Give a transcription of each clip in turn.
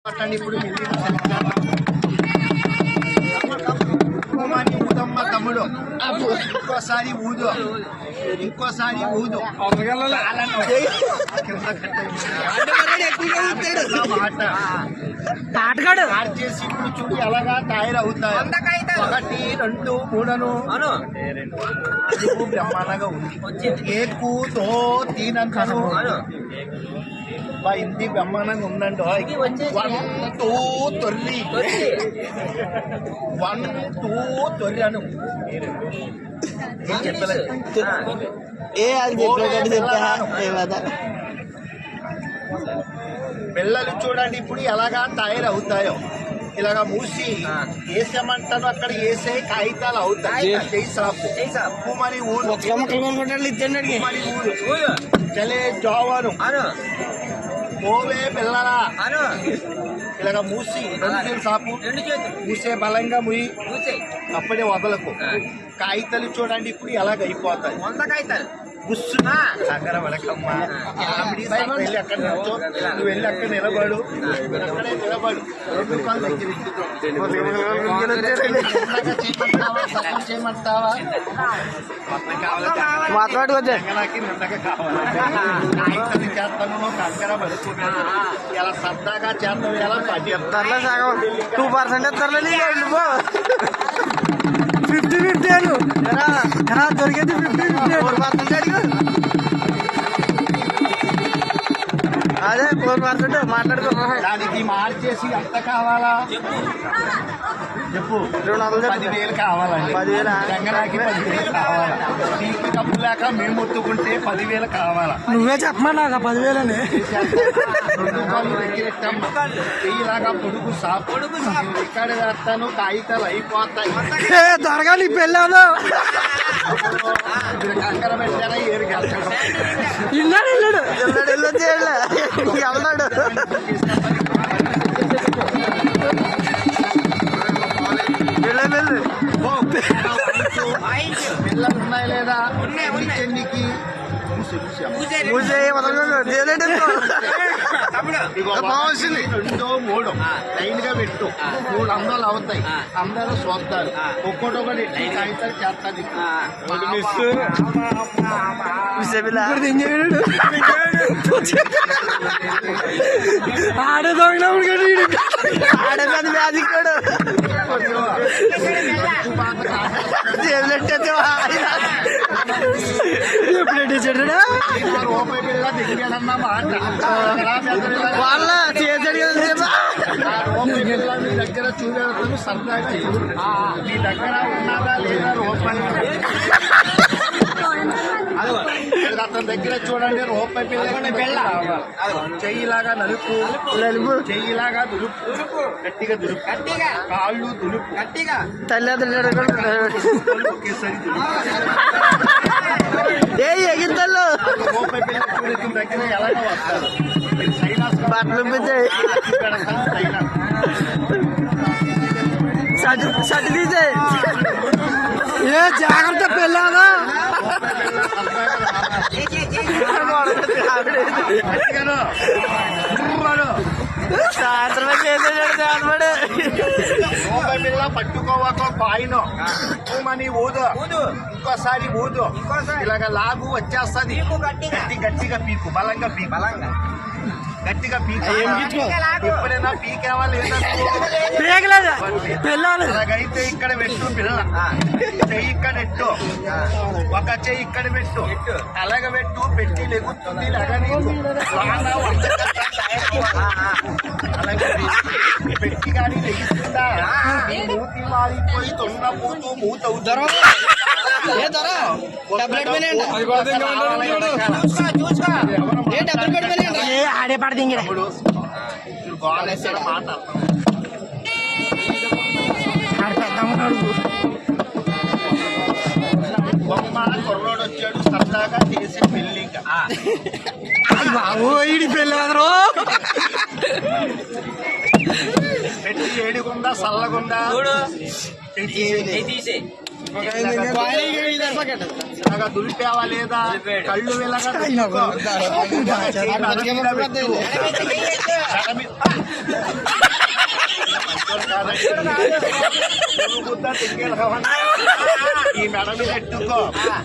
ఇప్పుడు ఊదమ్మ తమ్ముడు ఇంకోసారి ఊదు చేసి ఇప్పుడు చూడు ఎలాగా తయారవుతాయి. 1 2 3 బ్రహ్మాండంగా ఉంది. ఏకుతో తీనంతను ఇంటి బ్రహ్మాండంగా ఉందండి. 1 2 తొర్రి 1 2 తొర్రి అను చెప్పలేదు. పిల్లలు చూడండి ఇప్పుడు ఎలాగా తయారవుతాయో. ఇలాగా మూసి వేసామంటాను అక్కడ వేసే కాగితాలు అవుతాయి. మరి ఊరు చలే జోవను పోవే పిల్లరా ఇలాగ మూసి 2 చేతులు సాపు మూసే బలంగా ముయ్యి అప్పుడే వదలకు. కాగితాలు చూడండి ఇప్పుడు ఎలాగ అయిపోతాయి. 100 కాగితాలు దగ్గర వడకమ్మా వెళ్ళి అక్కడ నుంచో నువ్వు వెళ్ళి అక్కడ నిలబడు. అక్కడే నిలబడు. 2 కాళ్ళు దగ్గర చేయమంటావా మాట్లాడుకోవద్దు నిన్నగా కావాలి. కాగితాలు చేస్తాను కంకర పడుతున్నాను. ఇలా సరదాగా చేస్తావు. ఎలా 2% ఇస్తారులే. 50-50 అను దొరికేది 50-50 అడిగు. అదే 4% మాట్లాడుకో. దానికి మార్చేసి ఎంత కావాలా చెప్పు. 10,000 కావాలండి. 10,000 తెంగరాకి 10,000 కావాలా. నీకు డబ్బు లేక మేము మొత్తుకుంటే 10,000 కావాలా. నువ్వే చెప్పమన్నాక 10,000 అని. 2 కాళ్ళు దగ్గరెట్టమ్మా. చెయ్యిలాగా పొడుగు సాపు ఇక్కడ వేస్తాను. కాగితాలు అయిపోతాయి. త్వరగా నీ పెళ్ళాను కంకర పెట్టారా ఏరుకి వెళ్తాడు. ఇల్లాడు వెళ్తాడు. పిల్లలు ఉన్నాయా లేదా చెన్నికి కావాల్సింది 2 3 లైన్ గా పెట్టు. 3 అందాలు అవుతాయి. అందాలు చూస్తారు. ఒక్కొక్కటి ఎట్టి కాగితాలు చేస్తాను. ఆడదోగినప్పుడు ఆడది వ్యాధికాడు వాళ్ళ చేసాడు కదా. దగ్గర చూడతాను సరదాగా మీ దగ్గర ఉన్నదా లేదా రూపాయి అతని దగ్గర చూడండి. రూపాయి పిల్ల చెయ్యిలాగా నలుపు చెయ్యిలాగా దులుపు గట్టిగా దులుపు కాళ్ళు దులుపు ఏ ఎగిద్దళ్ళు రూపాయి పిల్ల చూడటం దగ్గర ఎలాగో వస్తారు. బట్టలు సటి తీసే. ఏ జాగ్రత్త పెళ్ళాదా. సాయంత్రమే చేసేసాడు. రూపాయి పిల్ల పట్టుకోవాక పాయినో మని ఊదు. ఇంకోసారి ఊదు. ఇలాగ లాగు వచ్చేస్తుంది. గట్టిగా పీకు బలంగా పీకు గట్టిగా పీకు. ఎప్పుడైనా పీకేవా లేదా అలాగైతే ఇక్కడ పెట్టు. పిల్ల చెయ్యి ఇక్కడ పెట్టు. ఒక చెయ్యి ఇక్కడ పెట్టు. అలాగ పెట్టు. పెట్టి లెగుతుంది. అలాగే పెట్టి కానీ లెగిస్తుందా మూతి మారిపోయి తొండపోతూ మూతవుతారు. ఆడే పడది మాట బొమ్మ కుర్రోడు వచ్చాడు సరదాగా చేసే పెళ్లి. ఈడి పెళ్ళి పెట్టి ఏడిగుందా చల్లగుందా దులిపేవా లేదా కళ్ళు వెళ్ళగా ఈ మెడ మీద ఎట్టుకో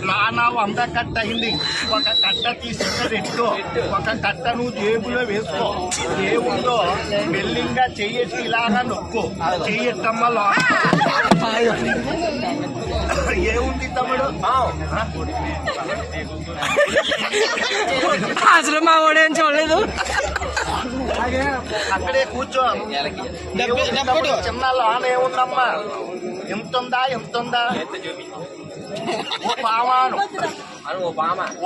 నానా 100 కట్ట అయింది. ఒక కట్ట తీసుకుని పెట్టు, ఒక కట్ట నువ్వు జేబులో వేసుకో. ఏముందో మెల్లింగా చెయ్యెట్టి ఇలాగా నొక్కు. చెయ్యెట్టమ్మలో ఏముంది తమ్ముడు? అసలు మా వాడేం చూడలేదు. అక్కడే కూర్చో. చిన్న లాన్ ఏముందమ్మా? ఎంతుందా ఎంతుందా? ఓ పావాను,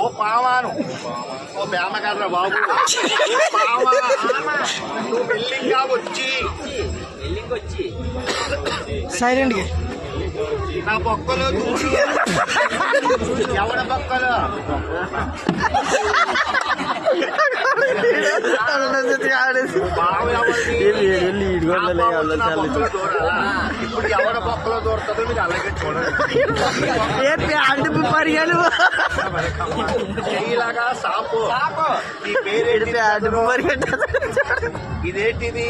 ఓ పావాను, ఓ బేమ కదరా బాబు. నువ్వు బిల్డింగ్గా వచ్చి సైలెంట్ గా నా బొక్కలో దూరు. ఎవడ బొక్కలో? బావ ఎవరిది? నా బొక్కలో దూరాలా? ఇప్పుడు ఎవడ బొక్కలో దూరుతుందో మీరు అలాగే చూడండి. పరిగాను చెయ్యిలాగా సాపు. నీ పేరేంటి? ఇదేంటిది?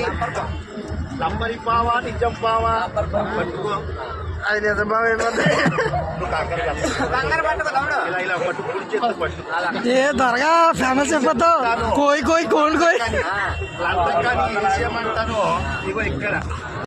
లంబరి పావా నిజం పావా? పట్టుకో. అది నిజం బాబు. నువ్వు కంగారు పట్టుకో. ఇలా ఇలా పట్టు, కుడి చేతి పట్టు. ఏ త్వరగా ఫేమస్ అయిపోతావు. కోయి కోయి కోండి కోయి. లంచం కానీ ఏసేయమంటాను. ఇగో ఇక్కడ